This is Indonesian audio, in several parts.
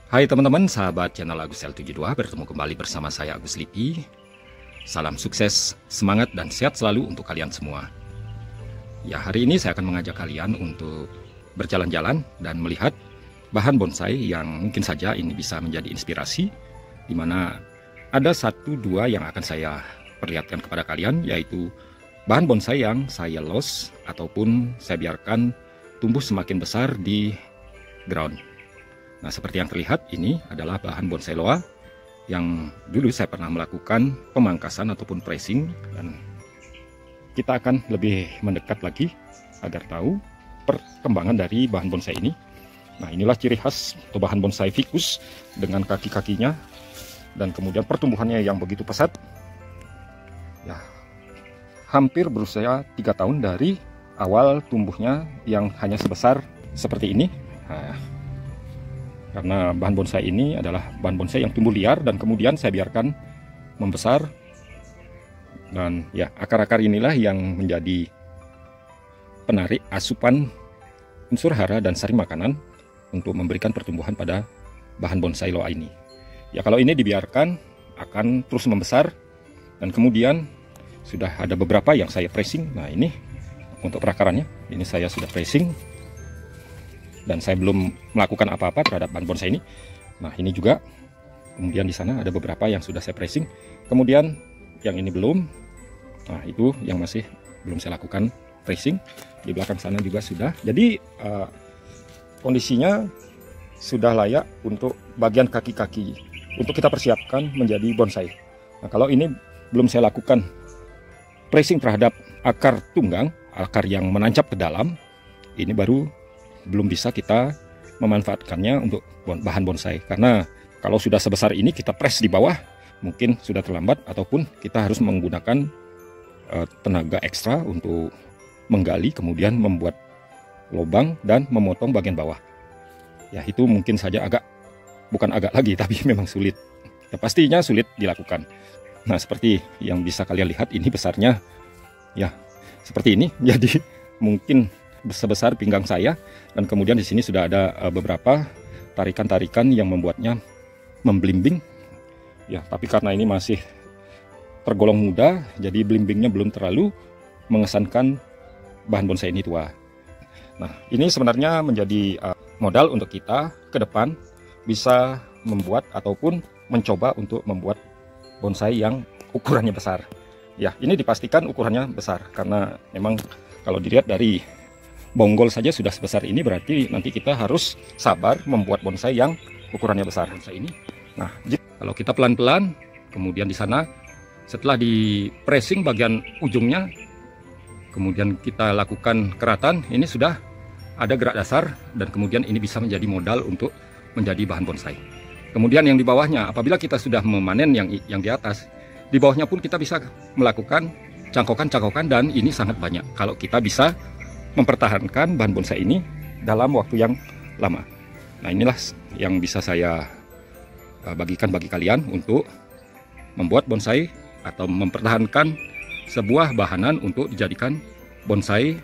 Hai teman-teman, sahabat channel Agus L72, bertemu kembali bersama saya Agus Lipi. Salam sukses, semangat, dan sehat selalu untuk kalian semua. Ya, hari ini saya akan mengajak kalian untuk berjalan-jalan dan melihat bahan bonsai yang mungkin saja ini bisa menjadi inspirasi, di mana ada satu dua yang akan saya perlihatkan kepada kalian, yaitu bahan bonsai yang saya los ataupun saya biarkan tumbuh semakin besar di ground. Nah, seperti yang terlihat, ini adalah bahan bonsai loa yang dulu saya pernah melakukan pemangkasan ataupun pressing, dan kita akan lebih mendekat lagi agar tahu perkembangan dari bahan bonsai ini. Nah, inilah ciri khas atau bahan bonsai ficus dengan kaki-kakinya dan kemudian pertumbuhannya yang begitu pesat. Ya, hampir berusia 3 tahun dari awal tumbuhnya yang hanya sebesar seperti ini. Nah, karena bahan bonsai ini adalah bahan bonsai yang tumbuh liar dan kemudian saya biarkan membesar. Dan ya, akar-akar inilah yang menjadi penarik asupan unsur hara dan sari makanan untuk memberikan pertumbuhan pada bahan bonsai loa ini. Ya, kalau ini dibiarkan akan terus membesar, dan kemudian sudah ada beberapa yang saya pressing. Nah, ini untuk perakarannya, ini saya sudah pressing dan saya belum melakukan apa-apa terhadap bahan bonsai ini. Nah, ini juga. Kemudian di sana ada beberapa yang sudah saya pressing. Kemudian yang ini belum. Nah, itu yang masih belum saya lakukan pressing. Di belakang sana juga sudah. Jadi kondisinya sudah layak untuk bagian kaki-kaki untuk kita persiapkan menjadi bonsai. Nah, kalau ini belum saya lakukan pressing terhadap akar tunggang, akar yang menancap ke dalam, ini baru belum bisa kita memanfaatkannya untuk bahan bonsai. Karena kalau sudah sebesar ini kita press di bawah, mungkin sudah terlambat, ataupun kita harus menggunakan tenaga ekstra untuk menggali, kemudian membuat lubang dan memotong bagian bawah. Ya, itu mungkin saja bukan agak lagi, tapi memang sulit. Ya, pastinya sulit dilakukan. Nah, seperti yang bisa kalian lihat, ini besarnya ya seperti ini. Jadi mungkin sebesar pinggang saya, dan kemudian di sini sudah ada beberapa tarikan-tarikan yang membuatnya memblimbing. Ya, tapi karena ini masih tergolong muda, jadi blimbingnya belum terlalu mengesankan bahan bonsai ini tua. Nah, ini sebenarnya menjadi modal untuk kita ke depan bisa membuat ataupun mencoba untuk membuat bonsai yang ukurannya besar. Ya, ini dipastikan ukurannya besar karena memang kalau dilihat dari bonggol saja sudah sebesar ini, berarti nanti kita harus sabar membuat bonsai yang ukurannya besar. Bonsai ini. Nah, kalau kita pelan-pelan, kemudian di sana setelah di pressing bagian ujungnya, kemudian kita lakukan keratan, ini sudah ada gerak dasar, dan kemudian ini bisa menjadi modal untuk menjadi bahan bonsai. Kemudian yang di bawahnya, apabila kita sudah memanen yang di atas, di bawahnya pun kita bisa melakukan cangkokan-cangkokan, dan ini sangat banyak kalau kita bisa mempertahankan bahan bonsai ini dalam waktu yang lama. Nah, inilah yang bisa saya bagikan bagi kalian untuk membuat bonsai atau mempertahankan sebuah bahanan untuk dijadikan bonsai,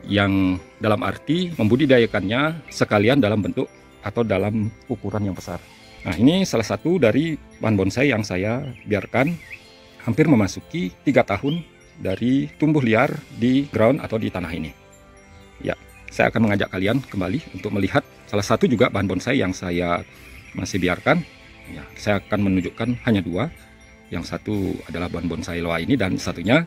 yang dalam arti membudidayakannya sekalian dalam bentuk atau dalam ukuran yang besar. Nah, ini salah satu dari bahan bonsai yang saya biarkan hampir memasuki 3 tahun dari tumbuh liar di ground atau di tanah ini. Ya, saya akan mengajak kalian kembali untuk melihat salah satu juga bahan bonsai yang saya masih biarkan. Ya, saya akan menunjukkan hanya 2. Yang satu adalah bahan bonsai loa ini, dan satunya,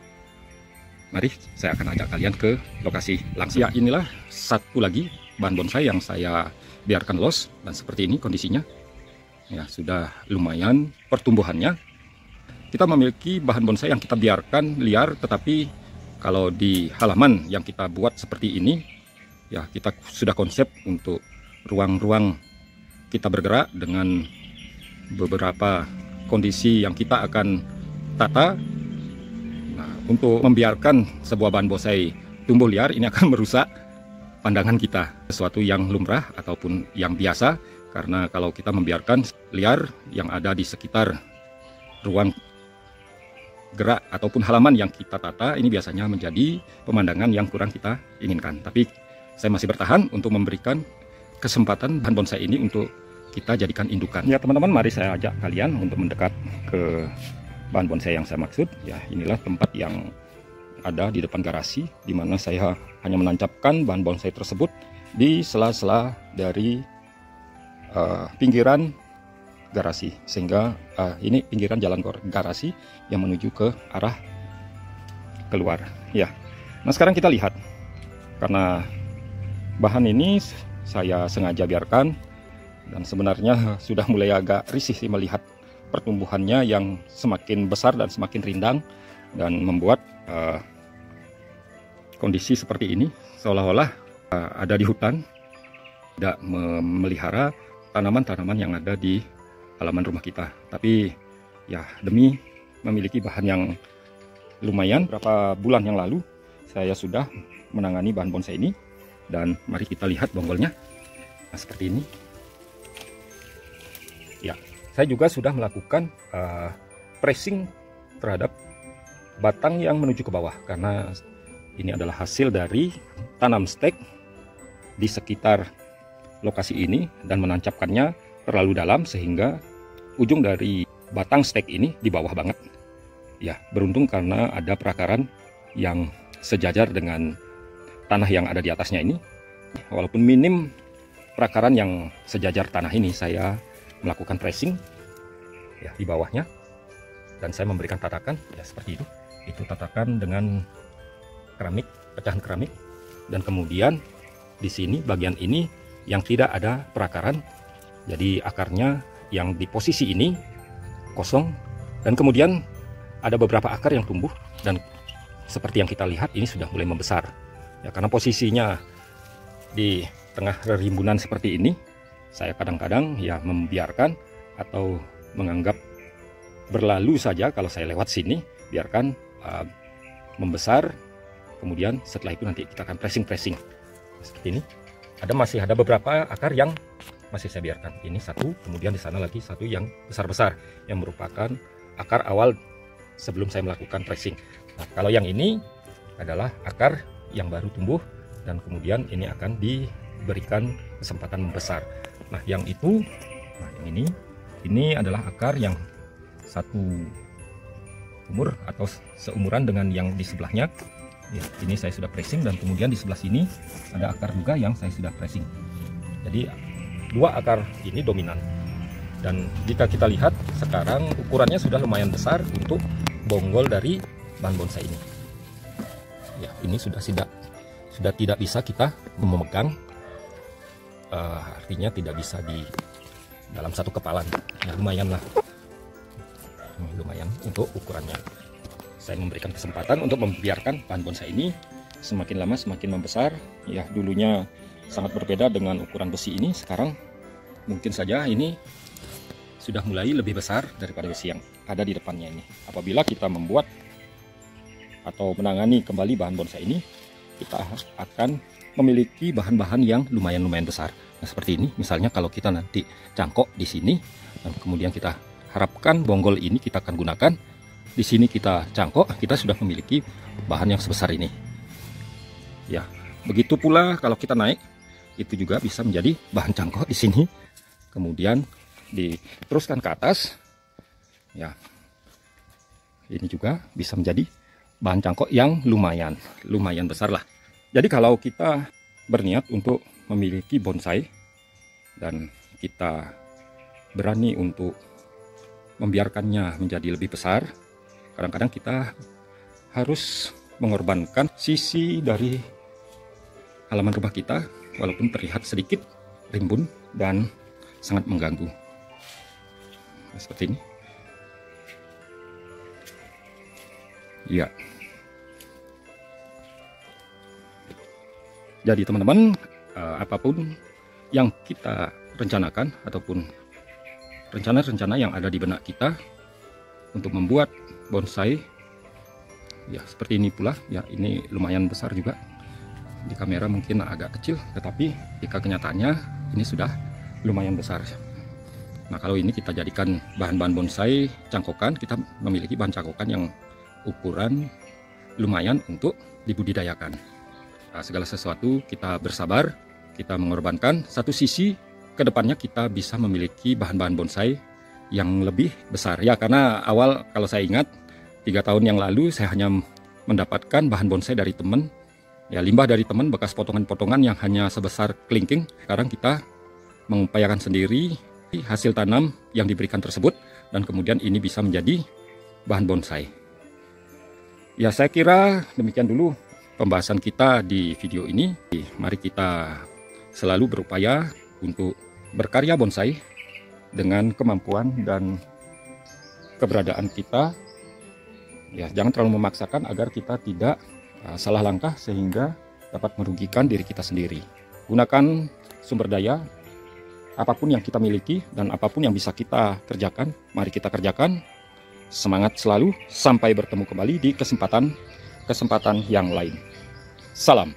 mari saya akan ajak kalian ke lokasi langsung. Ya, inilah satu lagi bahan bonsai yang saya biarkan los, dan seperti ini kondisinya. Ya, sudah lumayan pertumbuhannya. Kita memiliki bahan bonsai yang kita biarkan liar, tetapi kalau di halaman yang kita buat seperti ini, ya kita sudah konsep untuk ruang-ruang kita bergerak dengan beberapa kondisi yang kita akan tata. Nah, untuk membiarkan sebuah bahan bonsai tumbuh liar, ini akan merusak pandangan kita, sesuatu yang lumrah ataupun yang biasa, karena kalau kita membiarkan liar yang ada di sekitar ruang gerak ataupun halaman yang kita tata, ini biasanya menjadi pemandangan yang kurang kita inginkan. Tapi saya masih bertahan untuk memberikan kesempatan bahan bonsai ini untuk kita jadikan indukan. Ya teman-teman, mari saya ajak kalian untuk mendekat ke bahan bonsai yang saya maksud. Ya, inilah tempat yang ada di depan garasi, di mana saya hanya menancapkan bahan bonsai tersebut di sela-sela dari pinggiran garasi, sehingga ini pinggiran jalan garasi yang menuju ke arah keluar. Ya, nah sekarang kita lihat, karena bahan ini saya sengaja biarkan, dan sebenarnya sudah mulai agak risih sih melihat pertumbuhannya yang semakin besar dan semakin rindang, dan membuat kondisi seperti ini seolah-olah ada di hutan, tidak memelihara tanaman-tanaman yang ada di halaman rumah kita. Tapi ya, demi memiliki bahan yang lumayan, beberapa bulan yang lalu saya sudah menangani bahan bonsai ini, dan mari kita lihat bonggolnya. Nah, seperti ini. Ya, saya juga sudah melakukan pressing terhadap batang yang menuju ke bawah, karena ini adalah hasil dari tanam stek di sekitar lokasi ini dan menancapkannya terlalu dalam sehingga ujung dari batang stek ini di bawah banget. Ya, beruntung karena ada perakaran yang sejajar dengan tanah yang ada di atasnya ini. Walaupun minim perakaran yang sejajar tanah ini, saya melakukan pressing ya di bawahnya, dan saya memberikan tatakan ya seperti itu. Itu tatakan dengan keramik, pecahan keramik, dan kemudian di sini bagian ini yang tidak ada perakaran, jadi akarnya yang di posisi ini kosong, dan kemudian ada beberapa akar yang tumbuh, dan seperti yang kita lihat ini sudah mulai membesar ya, karena posisinya di tengah rimbunan seperti ini. Saya kadang-kadang ya membiarkan atau menganggap berlalu saja kalau saya lewat sini, biarkan membesar. Kemudian setelah itu nanti kita akan pressing seperti ini. Masih ada beberapa akar yang masih saya biarkan. Ini satu, kemudian di sana lagi satu yang besar-besar yang merupakan akar awal sebelum saya melakukan pressing. Nah, kalau yang ini adalah akar yang baru tumbuh, dan kemudian ini akan diberikan kesempatan membesar. Nah, yang itu, nah yang ini adalah akar yang satu umur atau seumuran dengan yang di sebelahnya. Ya, ini saya sudah pressing, dan kemudian di sebelah sini ada akar juga yang saya sudah pressing. Jadi dua akar ini dominan, dan jika kita lihat sekarang ukurannya sudah lumayan besar untuk bonggol dari bahan bonsai ini. Ya, ini sudah tidak bisa kita memegang, artinya tidak bisa di dalam satu kepalan. Ya, lumayan lah, lumayan untuk ukurannya. Saya memberikan kesempatan untuk membiarkan bahan bonsai ini semakin lama semakin membesar. Ya, dulunya sangat berbeda dengan ukuran besi ini. Sekarang mungkin saja ini sudah mulai lebih besar daripada besi yang ada di depannya ini. Apabila kita membuat atau menangani kembali bahan bonsai ini, kita akan memiliki bahan-bahan yang lumayan besar. Nah, seperti ini. Misalnya kalau kita nanti cangkok di sini, dan kemudian kita harapkan bonggol ini kita akan gunakan. Di sini kita cangkok, kita sudah memiliki bahan yang sebesar ini. Ya, begitu pula kalau kita naik, itu juga bisa menjadi bahan cangkok di sini. Kemudian diteruskan ke atas. Ya, ini juga bisa menjadi bahan cangkok yang lumayan besar lah. Jadi kalau kita berniat untuk memiliki bonsai dan kita berani untuk membiarkannya menjadi lebih besar, kadang-kadang kita harus mengorbankan sisi dari halaman rumah kita, walaupun terlihat sedikit rimbun dan sangat mengganggu. Nah, seperti ini. Ya. Jadi teman-teman, apapun yang kita rencanakan ataupun rencana-rencana yang ada di benak kita untuk membuat bonsai, ya seperti ini pula. Ya, ini lumayan besar juga. Di kamera mungkin agak kecil, tetapi jika kenyataannya ini sudah lumayan besar. Nah, kalau ini kita jadikan bahan-bahan bonsai cangkokan, kita memiliki bahan cangkokan yang ukuran lumayan untuk dibudidayakan. Nah, segala sesuatu kita bersabar, kita mengorbankan satu sisi kedepannya kita bisa memiliki bahan-bahan bonsai yang lebih besar. Ya, karena awal kalau saya ingat 3 tahun yang lalu saya hanya mendapatkan bahan bonsai dari teman, ya limbah dari teman, bekas potongan-potongan yang hanya sebesar kelingking. Sekarang kita mengupayakan sendiri hasil tanam yang diberikan tersebut, dan kemudian ini bisa menjadi bahan bonsai. Ya, saya kira demikian dulu pembahasan kita di video ini. Mari kita selalu berupaya untuk berkarya bonsai dengan kemampuan dan keberadaan kita. Ya, jangan terlalu memaksakan agar kita tidak salah langkah sehingga dapat merugikan diri kita sendiri. Gunakan sumber daya apapun yang kita miliki dan apapun yang bisa kita kerjakan, mari kita kerjakan. Semangat selalu, sampai bertemu kembali di kesempatan yang lain. Salam.